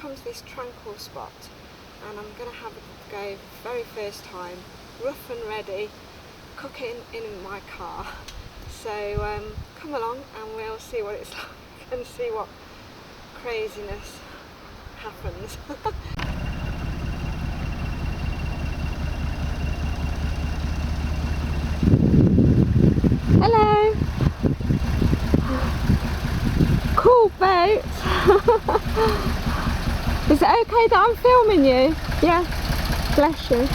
come to this tranquil spot and I'm going to have a go very first time, rough and ready, cooking in my car. So come along and we'll see what it's like and see what craziness happens. Hello! Cool boat! Is it okay that I'm filming you? Yeah? Bless you.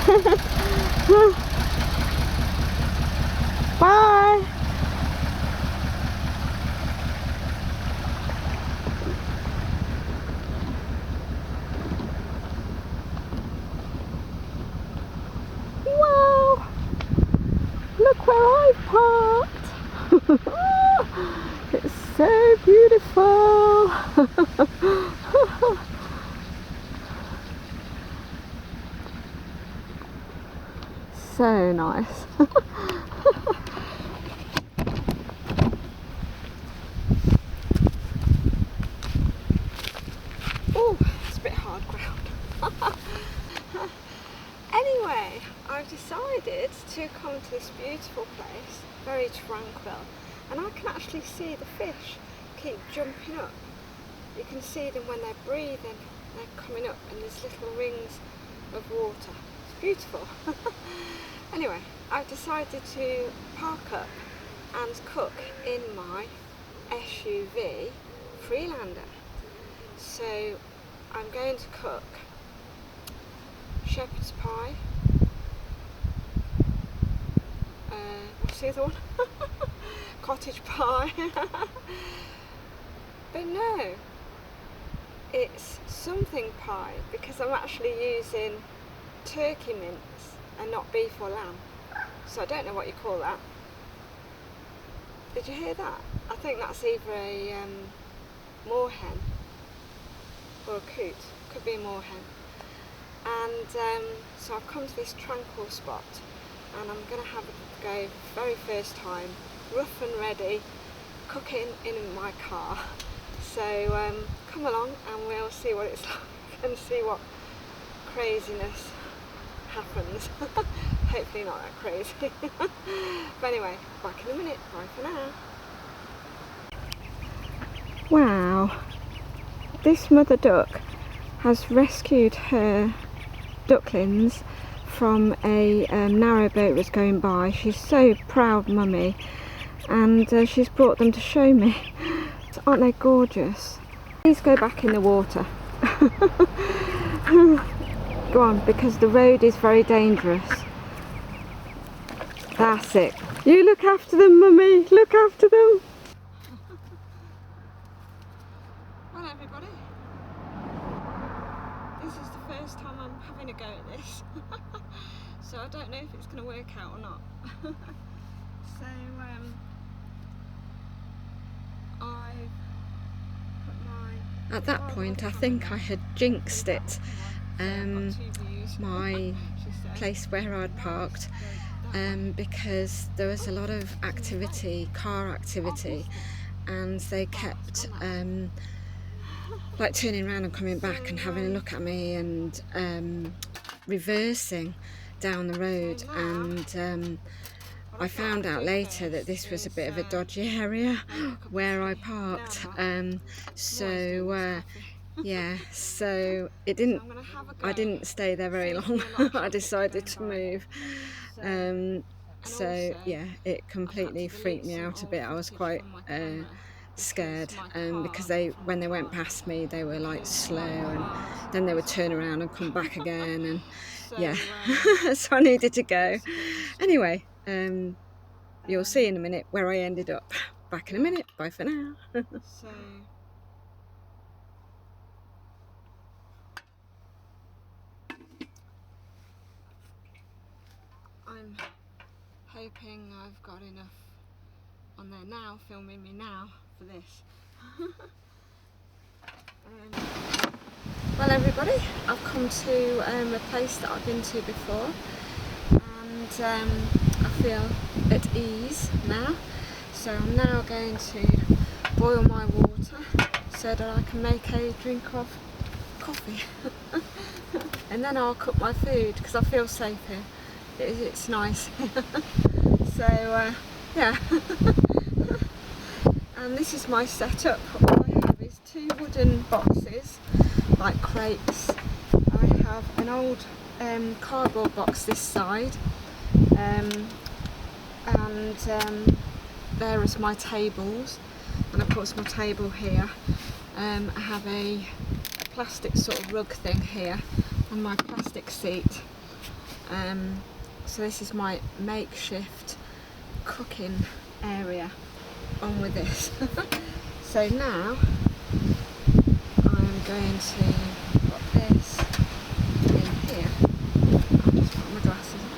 Bye! Wow! Look where I've parked! It's so beautiful! So nice. Oh, it's a bit hard ground. Anyway, I've decided to come to this beautiful place, very tranquil, and I can actually see the fish keep jumping up. You can see them when they're breathing, they're coming up and there's little rings of water. It's beautiful. Anyway, I've decided to park up and cook in my SUV Freelander. So I'm going to cook shepherd's pie, what's the other one? Cottage pie. But no, it's something pie because I'm actually using turkey mince and not beef or lamb. So I don't know what you call that. Did you hear that? I think that's either a moorhen or a coot. Could be a moorhen. And so I've come to this tranquil spot and I'm going to have a go very first time, rough and ready, cooking in my car. So come along and we'll see what it's like and see what craziness happens. Hopefully not that crazy. But anyway, back in a minute. Bye for now. Wow, this mother duck has rescued her ducklings from a narrowboat that was going by. She's so proud, mummy, and she's brought them to show me. Aren't they gorgeous? Please go back in the water. Go on, because the road is very dangerous. That's it. You look after them, mummy. Look after them. Well, everybody, this is the first time I'm having a go at this. So I don't know if it's going to work out or not. So I've put my... At that point I think I had jinxed it. My place where I'd parked, because there was a lot of activity, car activity, and they kept like turning around and coming back and having a look at me and reversing down the road. And I found out later that this was a bit of a dodgy area where I parked. Yeah, so I didn't stay there very long. I decided to move. So yeah, it completely freaked me out a bit. I was quite scared, because when they went past me they were like slow, and then they would turn around and come back again, and yeah. So I needed to go. Anyway, you'll see in a minute where I ended up. Back in a minute. Bye for now. So I'm hoping I've got enough on there now, filming me now for this. Well, everybody, I've come to a place that I've been to before, and I feel at ease now. So I'm now going to boil my water so that I can make a drink of coffee. And then I'll cook my food because I feel safe here. It's nice. So yeah. And this is my setup. All I have is 2 wooden boxes, like crates. I have an old cardboard box this side, and there is my tables, and of course my table here. I have a plastic sort of rug thing here, and my plastic seat. So this is my makeshift cooking area. On with this. So now I'm going to put this in here. I'll just put my glasses on.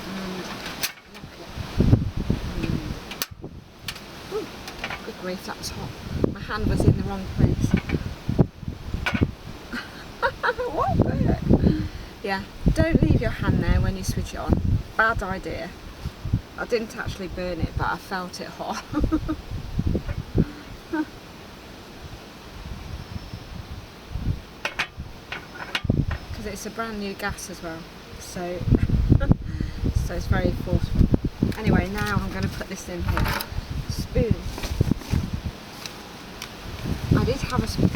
And lock it. Ooh, good grief, that was hot. My hand was in the wrong place. Yeah, don't leave your hand there when you switch it on. Bad idea. I didn't actually burn it, but I felt it hot. Because it's a brand new gas as well, so so it's very forceful. Anyway, now I'm going to put this in here. Spoon. I did have a spoon.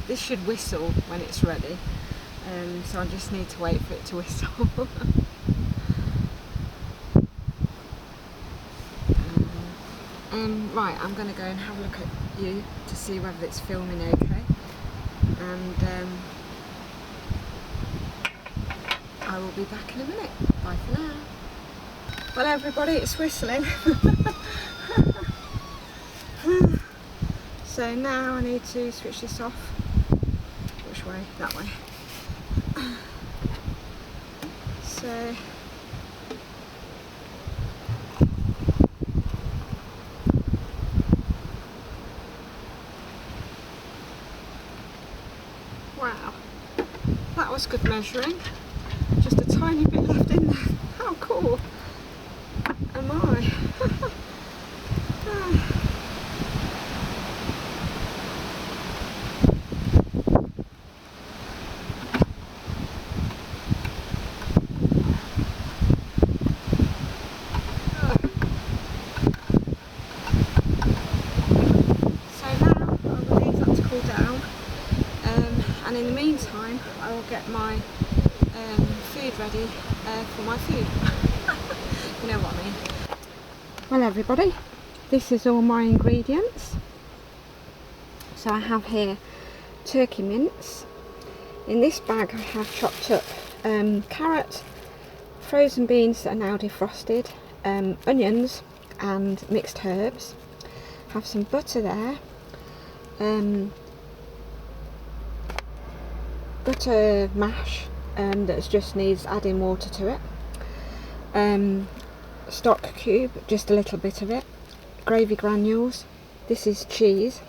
This should whistle when it's ready, so I just need to wait for it to whistle. Right, I'm going to go and have a look at you to see whether it's filming okay, and I will be back in a minute. Bye for now. Well everybody, it's whistling. So now I need to switch this off. Which way? That way. So wow, that was good measuring. Just a tiny bit left in there. How cool am I? And in the meantime, I will get my food ready for my food. You know what I mean. Well everybody, this is all my ingredients. So I have here turkey mince. In this bag I have chopped up carrot, frozen beans that are now defrosted, onions and mixed herbs. Have some butter there. Butter mash that just needs adding water to it, stock cube, just a little bit of it, gravy granules, this is cheese.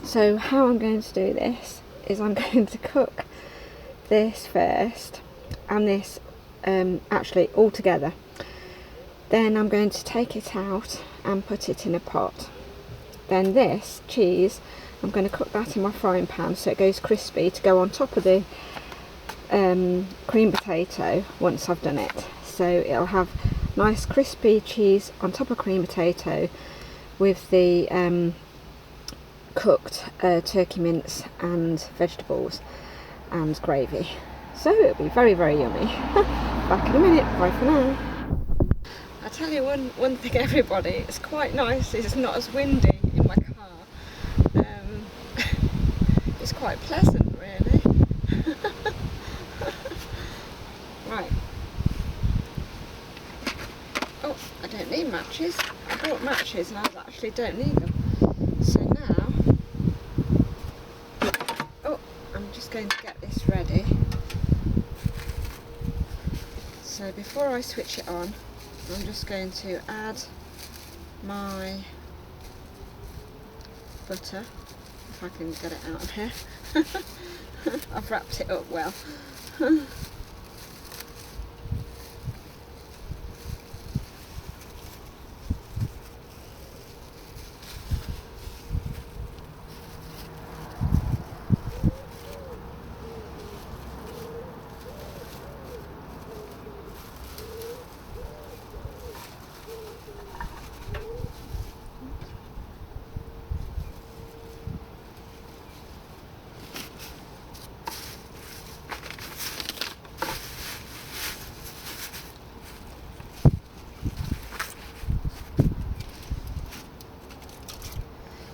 So how I'm going to do this is I'm going to cook this first and this actually all together. Then I'm going to take it out and put it in a pot. Then this cheese, I'm going to cook that in my frying pan so it goes crispy to go on top of the cream potato once I've done it. So it'll have nice crispy cheese on top of cream potato with the cooked turkey mince and vegetables and gravy. So it'll be very, very yummy. Back in a minute. Bye for now. I tell you one thing everybody, it's quite nice, it's not as windy in my car. It's quite pleasant really. Right. Oh, I don't need matches. I brought matches and I actually don't need them. So now, oh, I'm just going to get this ready. So before I switch it on, I'm just going to add my butter, if I can get it out of here. I've wrapped it up well.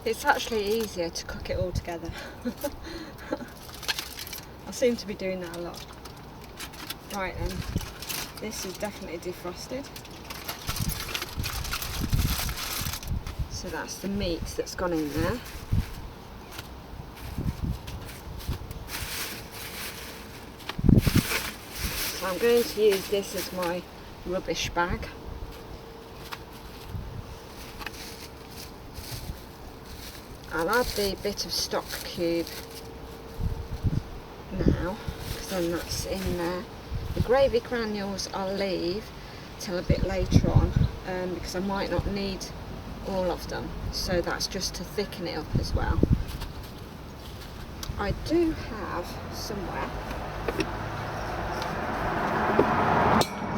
It's actually easier to cook it all together. I seem to be doing that a lot. Right then, this is definitely defrosted. So that's the meat that's gone in there. So I'm going to use this as my rubbish bag. I'll add the bit of stock cube now, because then that's in there. The gravy granules I'll leave till a bit later on, because I might not need all of them, so that's just to thicken it up as well. I do have somewhere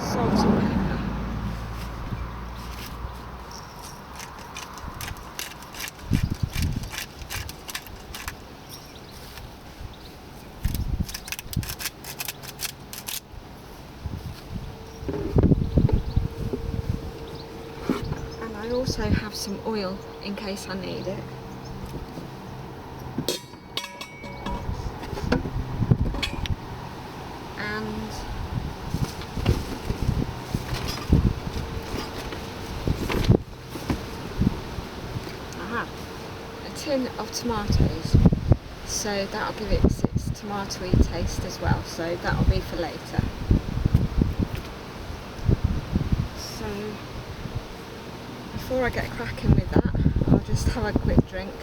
salt and pepper. I also have some oil in case I need it. And I have a tin of tomatoes, so that'll give it its tomatoey taste as well, so that'll be for later. So before I get cracking with that, I'll just have a quick drink,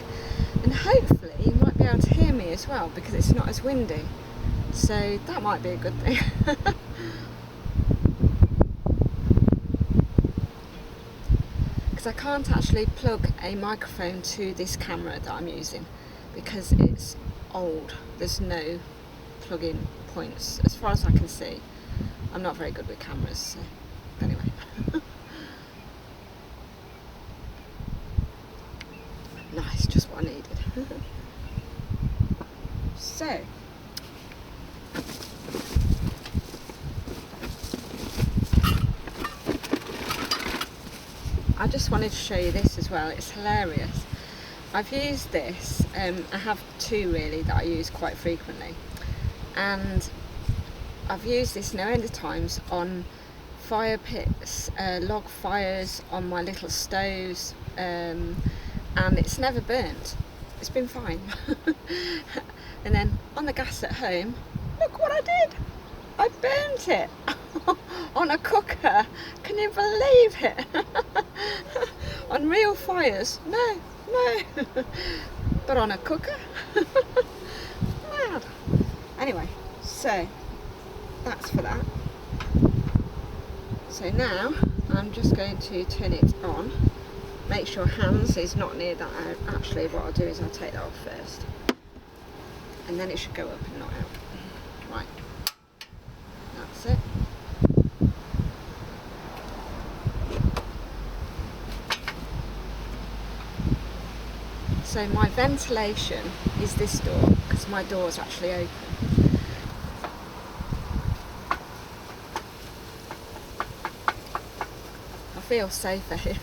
and hopefully you might be able to hear me as well because it's not as windy, so that might be a good thing. Because I can't actually plug a microphone to this camera that I'm using because it's old. There's no plug-in points as far as I can see. I'm not very good with cameras, so anyway. Nice, just what I needed. So, I just wanted to show you this as well. It's hilarious. I've used this, I have two really that I use quite frequently, and I've used this no end of times on fire pits, log fires, on my little stoves, and it's never burnt. It's been fine. And then on the gas at home, look what I did! I burnt it on a cooker. Can you believe it? On real fires, no. But on a cooker? Mad. Anyway, so that's for that. So now I'm just going to turn it on. Make sure hands is not near that. Actually, what I'll do is I'll take that off first, and then it should go up and not out. Right, that's it. So my ventilation is this door, because my door's actually open. I feel safer here.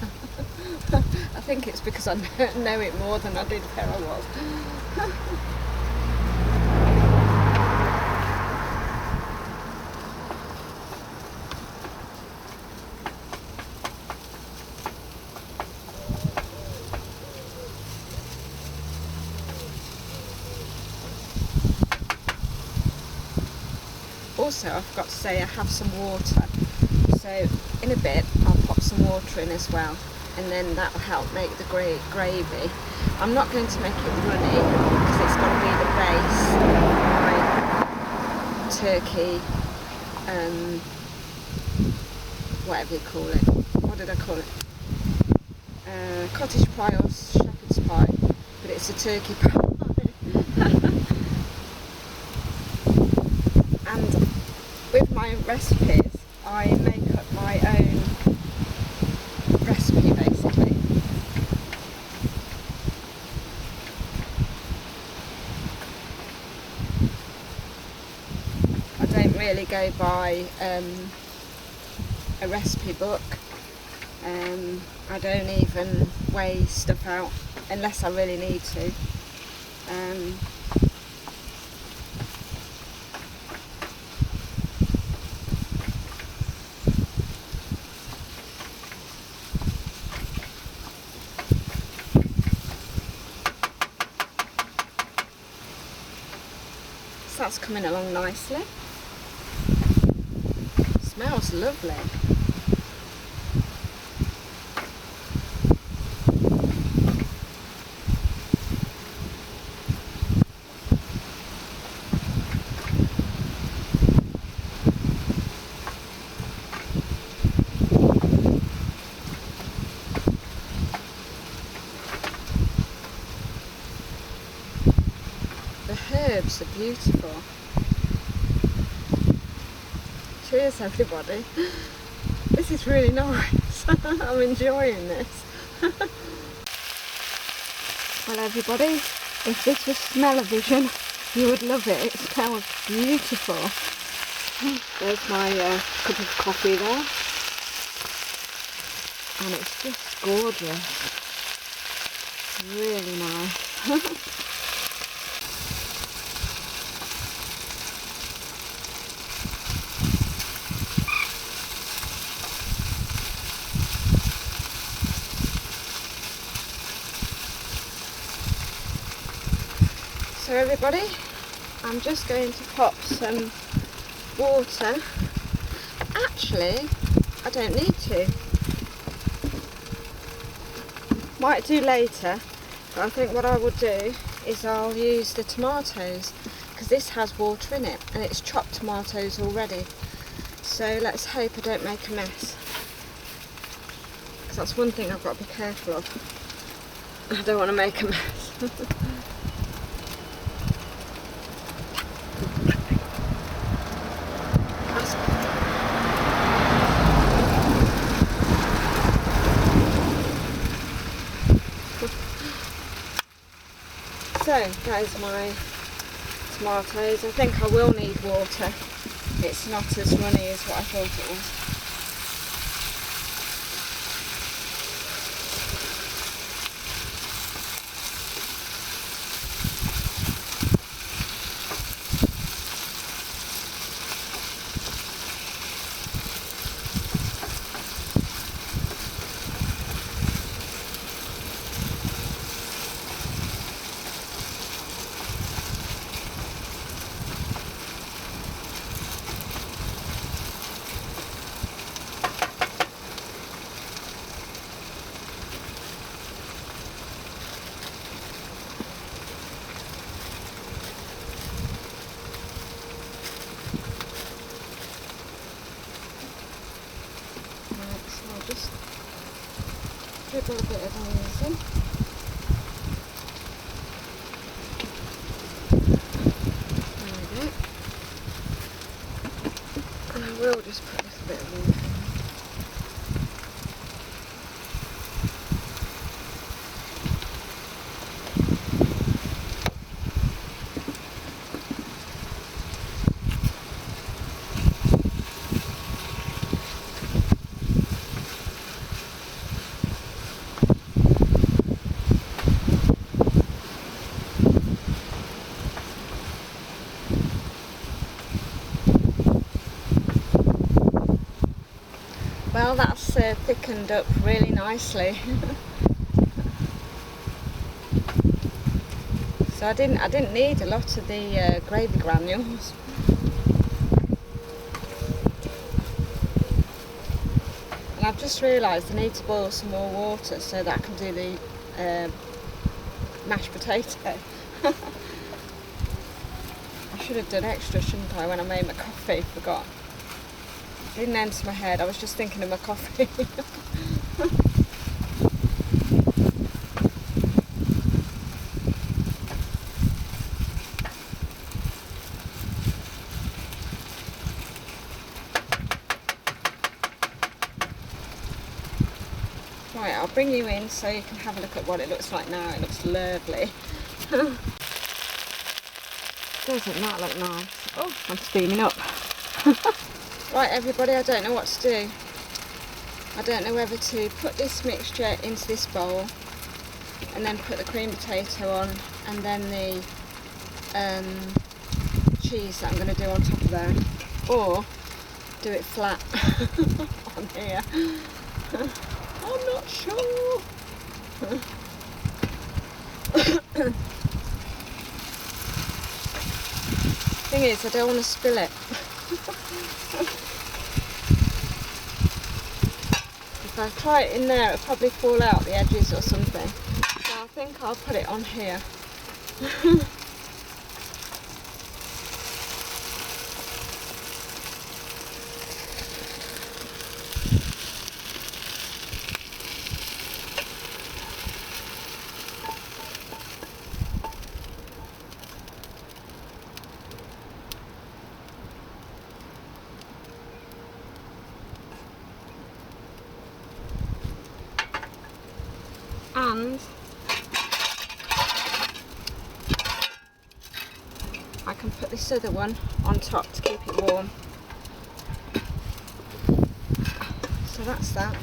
I think it's because I know it more than I did where I was. also I forgot to say I have some water, so in a bit I'll pop some water in as well, and then that will help make the gravy. I'm not going to make it runny because it's got to be the base of my turkey, whatever you call it. What did I call it? Cottage pie or shepherd's pie, but it's a turkey pie. And with my recipes, I make up my own recipe basically. I don't really go by a recipe book. I don't even weigh stuff out unless I really need to. So that's coming along nicely. Smells lovely. The herbs are beautiful. Cheers everybody. This is really nice. I'm enjoying this. Well everybody, if this was smell-o-vision, you would love it. It smells beautiful. There's my cup of coffee there. And it's just gorgeous. Really nice. So everybody, I'm just going to pop some water. Actually, I don't need to. Might do later, but I think what I will do is I'll use the tomatoes, because this has water in it and it's chopped tomatoes already. So let's hope I don't make a mess, because that's one thing I've got to be careful of. I don't want to make a mess. So, there's my tomatoes. I think I will need water. It's not as runny as what I thought it was. Just dribble a bit of onions in. There we go. And I will just put a little bit of water in. Well, that's thickened up really nicely. So I didn't need a lot of the gravy granules. I've just realised I need to boil some more water so that I can do the mashed potato. I should have done extra, shouldn't I, when I made my coffee? Forgot. Didn't enter my head, I was just thinking of my coffee. Right, I'll bring you in so you can have a look at what it looks like now. It looks lovely. Doesn't that look nice? Oh, I'm steaming up. Right everybody, I don't know what to do. I don't know whether to put this mixture into this bowl and then put the cream potato on and then the cheese that I'm going to do on top of there, or do it flat on here. I'm not sure. Thing is, I don't want to spill it. If I try it in there, it'll probably fall out the edges or something. So I think I'll put it on here. And I can put this other one on top to keep it warm. So that's that.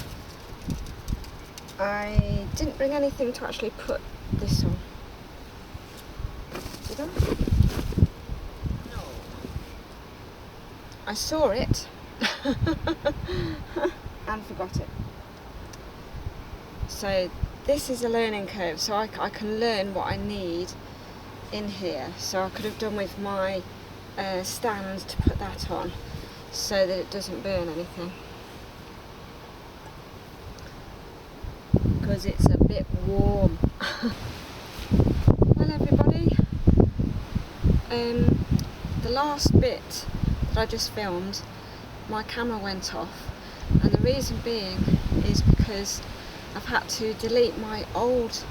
I didn't bring anything to actually put this on. Did I? No. I saw it and forgot it. So this is a learning curve, so I can learn what I need in here. So I could have done with my stand to put that on so that it doesn't burn anything, because it's a bit warm. Well everybody, the last bit that I just filmed, my camera went off, and the reason being is because I've had to delete my old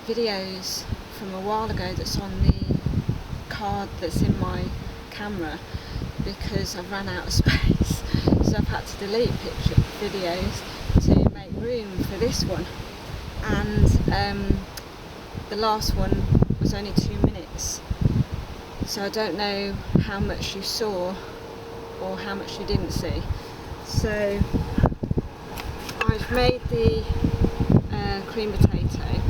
videos from a while ago that's on the card that's in my camera, because I've run out of space. So I've had to delete videos to make room for this one, and the last one was only 2 minutes, so I don't know how much you saw or how much you didn't see. So I've made the cream potato,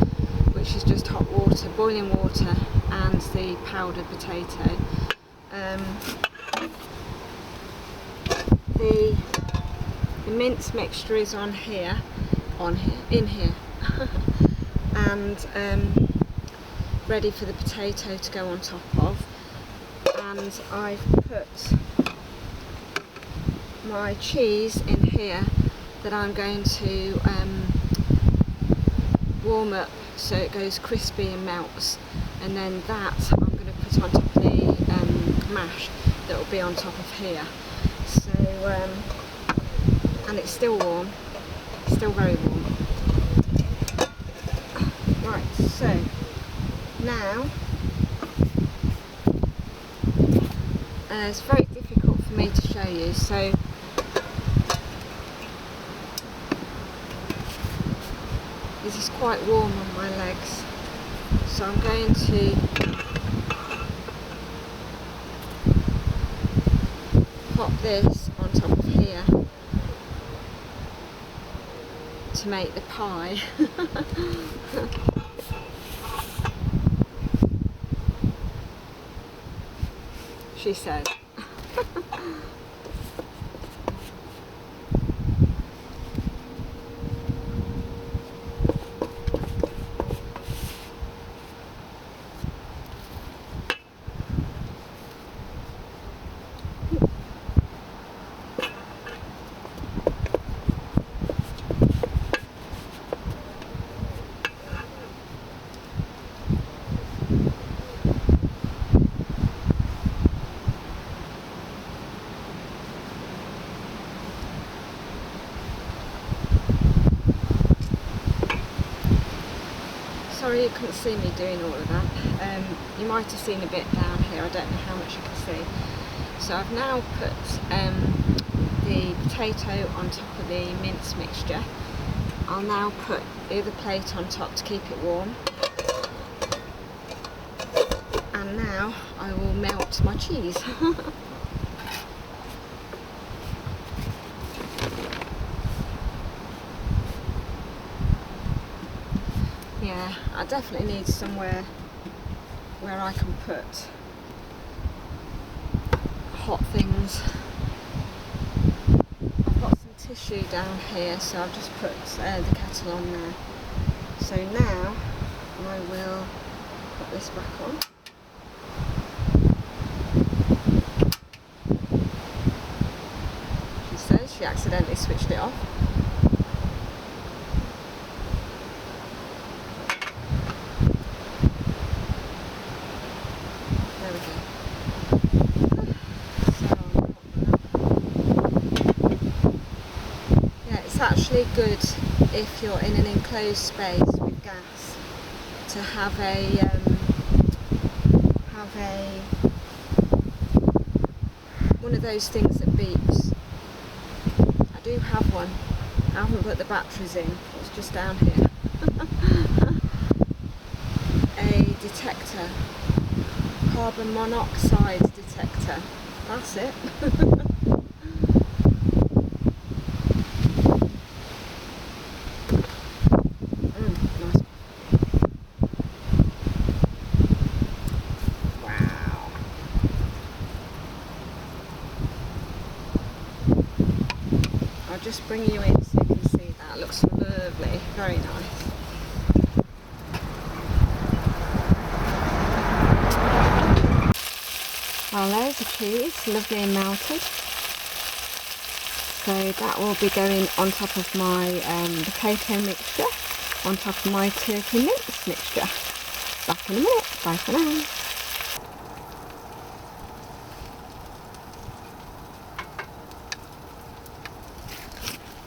which is just hot water, boiling water, and the powdered potato. The mince mixture is in here, and ready for the potato to go on top of. And I've put my cheese in here that I'm going to warm up so it goes crispy and melts, and then that I'm going to put on top of the mash that will be on top of here. So and it's still warm, still very warm. Right, so now it's very difficult for me to show you, so this is quite warm on my legs, so I'm going to pop this on top of here to make the pie. She said. sorry you couldn't see me doing all of that. You might have seen a bit down here, I don't know how much you can see. So I've now put the potato on top of the mince mixture. I'll now put the other plate on top to keep it warm. And now I will melt my cheese. Yeah, I definitely need somewhere where I can put hot things. I've got some tissue down here, so I've just put the kettle on there. So now I will put this back on. She says she accidentally switched it off. There we go. It's actually good if you're in an enclosed space with gas to have one of those things that beeps. I do have one. I haven't put the batteries in. It's just down here. A detector, carbon monoxide detector. That's it. I'll just bring you in so you can see that. It looks lovely, very nice. Well, there's the cheese, lovely and melted. So that will be going on top of my potato mixture, on top of my turkey mince mixture. Back in a minute. Bye for now.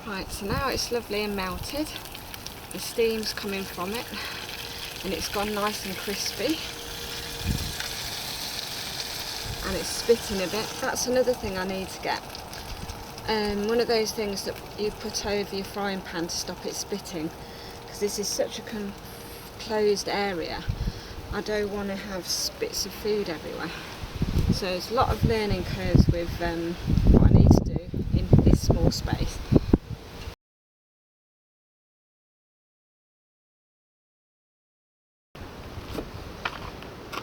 Right, so now it's lovely and melted. The steam's coming from it and it's gone nice and crispy. And it's spitting a bit. That's another thing I need to get. One of those things that you put over your frying pan to stop it spitting. Because this is such a closed area. I don't want to have spits of food everywhere. So there's a lot of learning curves with what I need to do in this small space.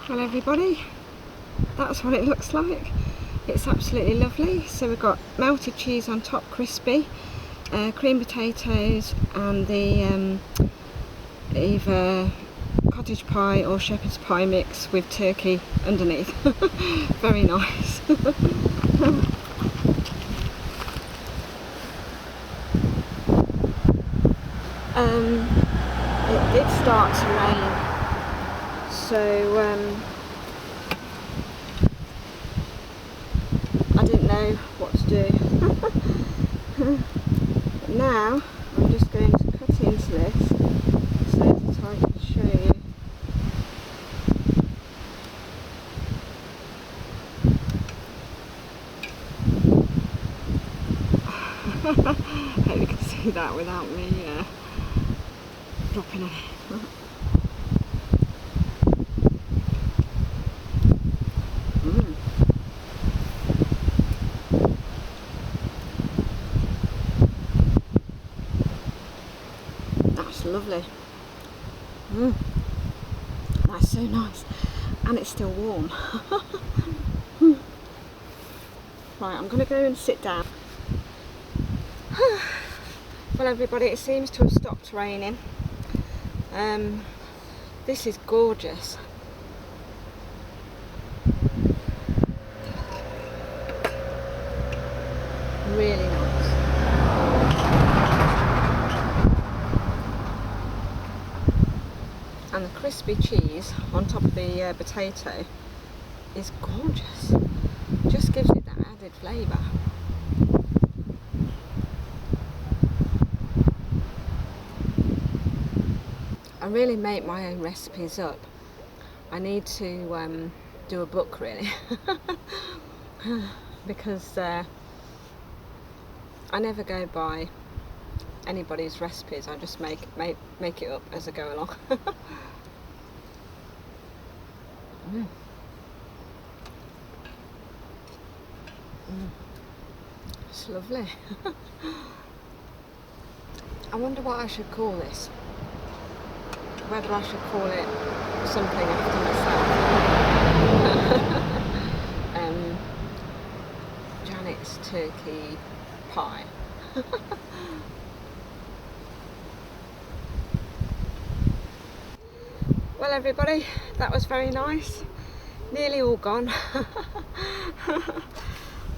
Well everybody, that's what it looks like. It's absolutely lovely. So we've got melted cheese on top, crispy, cream potatoes and the either cottage pie or shepherd's pie mix with turkey underneath. Very nice. It did start to rain, so I didn't know what to do. But now I'm just going to cut into this so that I can show you. Hope you can see that without me dropping it. That's lovely. That's so nice, and it's still warm. Right, I'm going to go and sit down. Well everybody, it seems to have stopped raining. This is gorgeous. Really nice. And the crispy cheese on top of the potato is gorgeous. Just gives it that added flavour. I really make my own recipes up. I need to do a book really because I never go by anybody's recipes. I just make it up as I go along. Mm. Mm. It's lovely. I wonder what I should call this. Whether I should call it something after myself. Janet's turkey pie. Well everybody, that was very nice. Nearly all gone.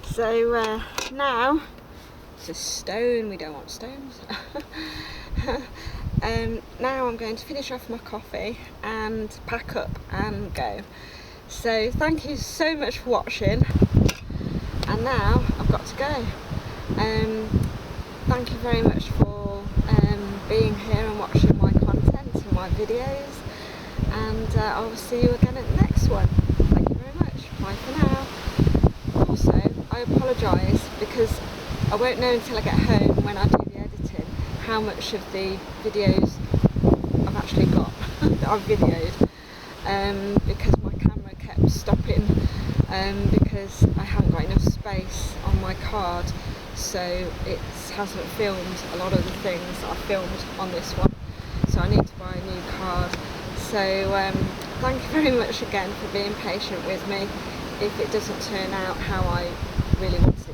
So now it's a stone, we don't want stones. Now I'm going to finish off my coffee and pack up and go. So thank you so much for watching, and now I've got to go. Thank you very much for being here and watching my content and my videos, and I will see you again at the next one. Thank you very much. Bye for now. Also, I apologise because I won't know until I get home when I do the editing how much of the videos I've actually got that I've videoed, because my camera kept stopping because I haven't got enough space on my card, so it hasn't filmed a lot of the things that I filmed on this one, so I need to buy a new card. So thank you very much again for being patient with me if it doesn't turn out how I really want to